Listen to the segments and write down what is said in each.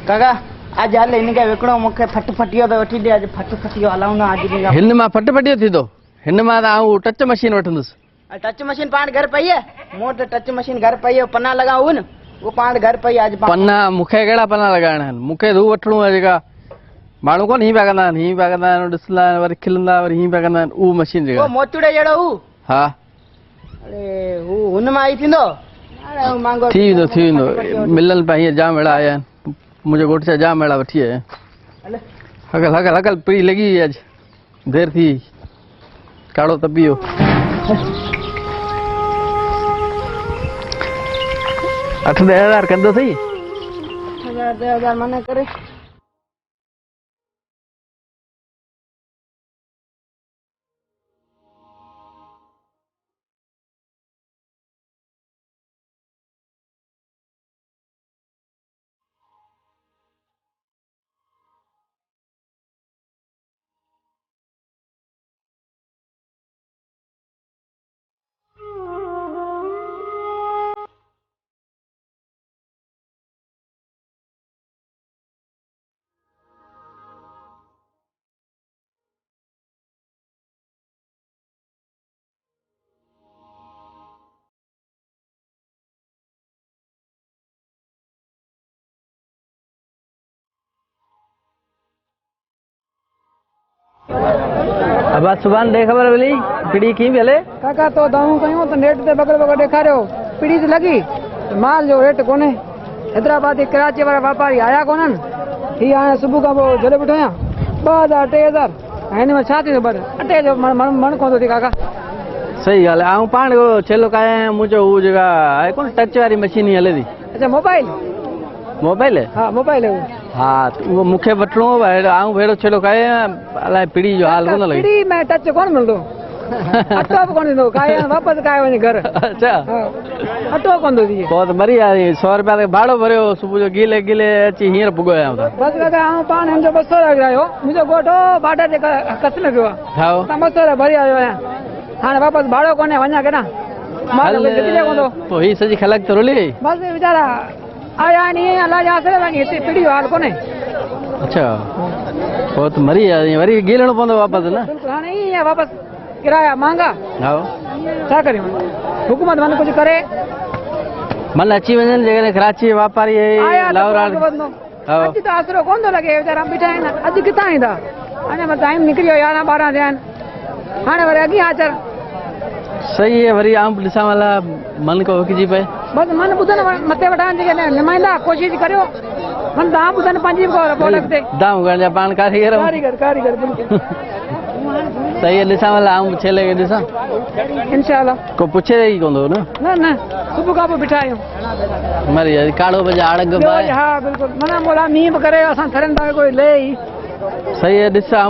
काका आज हल इनके विकड़ो मुखे फटफटियो तो वठी दे आज फटफटियो हलाऊं ना आज इनका हिन मां फटफटियो थी तो हिन मां त आऊं टच मशीन वठंदुसि टच मशीन पाण घर पई है मोर तो टच मशीन घर पई है पन्ना लगाऊ न वो पाण घर पई आज पन्ना मूंखे कहिड़ा पन्ना लॻाइणा आहिनि मूंखे रू वठिणो आहे जेका माण्हू कोन हीअं पिया कंदा आहिनि हीअं पिया कंदा आहिनि ॾिसंदा आहिनि वरी खिलंदा वरी हीअं पिया कंदा आहिनि उहा मशीन जेका मोचुड़े जहिड़ो हू हा अरे हू हुन मां ई थींदो मांगो थी वेंदो मिलनि पिया हीअं जाम अहिड़ा आया आहिनि मुंहिंजे घोट जा जाम अहिड़ा वठी आया आहिनि हकल हकल हकल पीड़ी लॻी अॼु देरि थी काढ़ो त पीओ 8-10 हज़ार कंदो सही 8-10 हज़ार मना करे अब आज सुबह दे खबर मिली पीड़ी की भेले काका तो दाऊ कयूं तो नेट ते बगड़ बगड़ देखारियो पीड़ी ते लगी माल जो रेट कोने हैदराबाद कराची वाला व्यापारी आया कोनन ही आया सुबह का वो जड़े बिठो या 2000-3000 हिन में छा थी बर अटे जो मन कोन थी काका सही ॻाल्हि आहे ऐं पाण छेलो काए मुंहिंजो हू जेका आहे कोन टच वारी मशीन ई हले थी अच्छा मोबाइल हाँ मोबाइल है वो हाँ वो मूंखे वठिणो आहे आऊं भेड़ो छेलो काए अलाए पीड़ी जो हाल कोन लॻे पीड़ी में टच कोन मिलंदो अटो बि कोन ॾींदो काए वापसि काए वञे घर अच्छा अटो कोन थो थिए पोइ त मरी आहे 100 रुपया त भाड़ो भरियो सुबुह जो गिले गिले अची हींअर पुॻो आहियां त बसि काका आऊं पाण हिन जो 200 लॻायो मुंहिंजो घोटो बाडर ते कस में पियो आहे हा त 200 भरी आयो आहियां हाणे वापसि भाड़ो कोन्हे वञा केॾां माल निकिरे कोन थो पोइ हीअ सॼी ख़लक त रुली बसि वीचारा आया आहिनि अलाह जा आसरे वञी हिते पीड़ी जो हाल कोन्हे अच्छा पोइ त मरी आहे वरी गिलणो पवंदो वापसि न बिल्कुलु हाणे ईअं वापसि किराया महांगा हा छा करियूं हुकूमत मन कुझु करे मन अची वञनि जेकॾहिं कराची वापारी अॼु त आसरो कोन थो लॻे वीचारा बीठा आहिनि अॼु किथां ईंदा अञा मां टाइम निकिरी वियो 11-12 थिया आहिनि हाणे वरी अॻियां अचनि सही है वरी आऊं ॾिसां वाला मन को विकिजी पए बसि मन ॿुधनि मथे वठाइण जेके निमाईंदा कोशिशि करियो मन तव्हां ॿुधनि पंहिंजी प्रोडक्ट ते दाम करण जा पाण कारीगर बिल्कुलु सही है ॾिसां वाला आऊं छेले खे ॾिसां इंशाल्लाह को पुछे ई कोन थो न सुबुह खां पोइ बीठा आहियूं मरी काढ़ो बजा अड़ग हा बिल्कुलु माना मोला मींहं बि करे असां थरनि था कोई ले ई सही है ॾिसां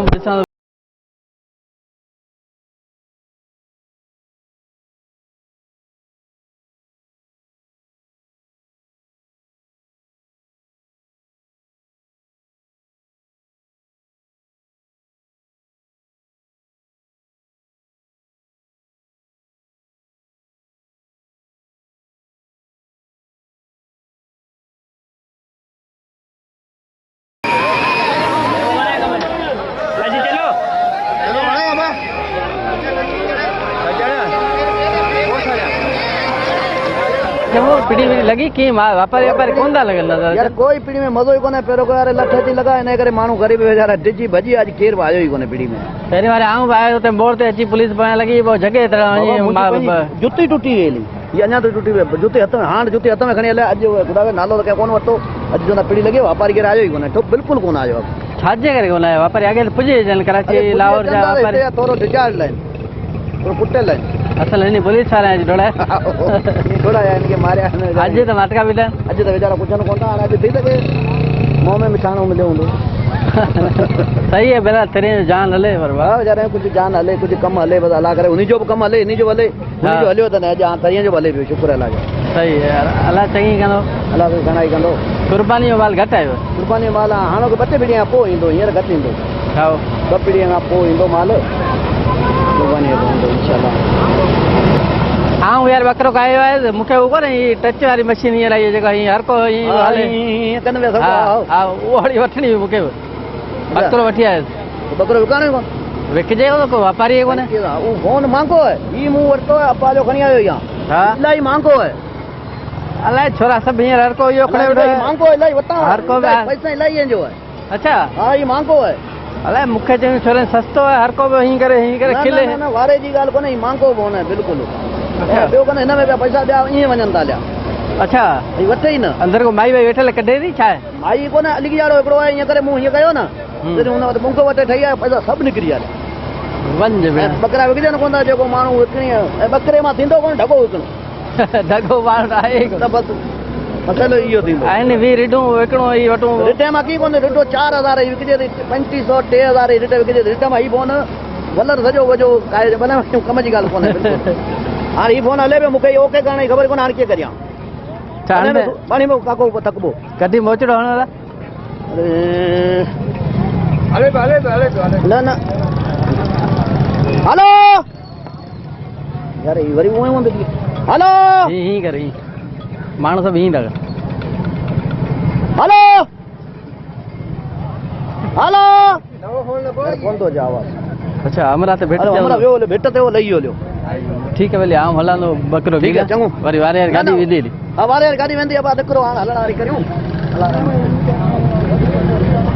पीड़ी लगी की वापारी कोन था लगन यार कोई पीड़ी में मज़ो ही कोने पेरो को यार लठ थी लगा इने करे मानू गरीब बेचारा डिजी भजी आज केर आयो ही कोने पीड़ी में पहिरीं वारे आऊं आयो ते मोड़ ते अची पुलिस पाण लगी वो जगह तरह जुती टूटी वेली ये अञा तो टूटी वे जुती हथ में हां जुती हथ में खणी हले आज खुदा नालो के कोन वतो आज जो पीड़ी लगे व्यापारी केर आयो ही कोने तो बिल्कुल कोन आयो छाजे करे कोन आयो व्यापारी आगे पुजे जन कराची लाहौर जा व्यापारी थोरो डिजार्ड लाइन थोरो पुटे लाइन असल नहीं पुलिस वाले आज डोड़ा थोड़ा यार इनके मारे आज तो नाटका बिला आज तो बेचारा कुछ न कोता आज थी लगे मुंह में मिठाणो मिले हुंदो सही है बेला तेरे जान हले पर वाह बेचारे कुछ जान हले कुछ कम हले बस अल्लाह करे उन्हीं जो कम हले इन्हीं जो हले उन्हीं जो हलियो त न जा तरिया जो हले पियो शुक्र अल्लाह जो सही है यार अल्लाह चंगी कंदो अल्लाह तो घणाई कंदो कुर्बानी जो माल घट आयो कुर्बानी माल हाणो के बटे पीढ़ियां पो ईंदो हींअर घटि ईंदो खाओ 2 पीढ़ियां खां पोइ ईंदो माल कुर्बानी जो इंशाल्लाह हाँ यार बकरो खायो है मूंखे वो कोन्हे ई टच वारी मशीन हीअं अलाई जेका हीअं हर को हीअं हले कन में सब हा उहो हड़ी वठणी हुई मूंखे बकरो वठी आयुसि बकरो विकाणे कोन विकिजे को वापारी कोन्हे वो फोन मांगो है ई मूं वरतो है अपा जो खणी आयो यहाँ हा इलाही मांगो है अलाए छोरा सभु हींअर हर को इहो खणे वेठो आहे मांगो इलाही वठां हर को पैसा इलाही आहिनि जो है अच्छा हाँ ये मांगो है अलाए मूंखे चयूं छोरनि सस्तो आहे हर को बि हीअं करे खिले न वारे जी ॻाल्हि कोन्हे मांगो कोन है बिल्कुलु ॿियो कोन्हे हिन में पिया पैसा ॿिया ईअं वञनि था लिया अच्छा भई वठे ई न अंदर को माई वाई वेठल कढे थी छा आहे माई कोन्हे अलिगी वारो हिकिड़ो आहे ईअं करे मूं हीअं कयो न जॾहिं हुन वटि मूंखे वटि ठही आहे पैसा सभु निकिरी विया वञ भेण बकरा विकिजनि कोन था जेको माण्हू विकिणी ऐं बकरे मां थींदो कोन ढको विकिणो ढगो माण्हू आहे ई कोन। त बसि मसइलो इहो थींदो आहिनि वी रिढूं विकिणो ई वठूं रिटे मां की कोन्हे रिटो 4000 ई विकिजे 3500 3000 ई रिटे विकिजे रिटे मां ही फोन वलर सॼो वॼो काए भले कम जी ॻाल्हि कोन्हे हाणे ही फोन हले पियो मूंखे इहो ओके करण जी ख़बर कोन्हे हाणे कीअं करियां छा हाणे पाणी में काको थकबो कॾहिं मोचड़ो हणण लाइ न न हलो यार ही वरी उहो हूंदी हलो हीअं करे हीअं माण्हू सभु हीअं था कनि हलो हलो कोन थो अचे आवाज़ अच्छा हमरा ते भेट हमरा वियो हलियो भेट ते हो लही हलियो ठीकु आहे भले आउं हलंदो बकरो ठीकु आहे चङो वरी वारे यार गाॾी विधी हा वारे गाॾी वेंदी आहे निकिरो हाणे हलण वारी करियूं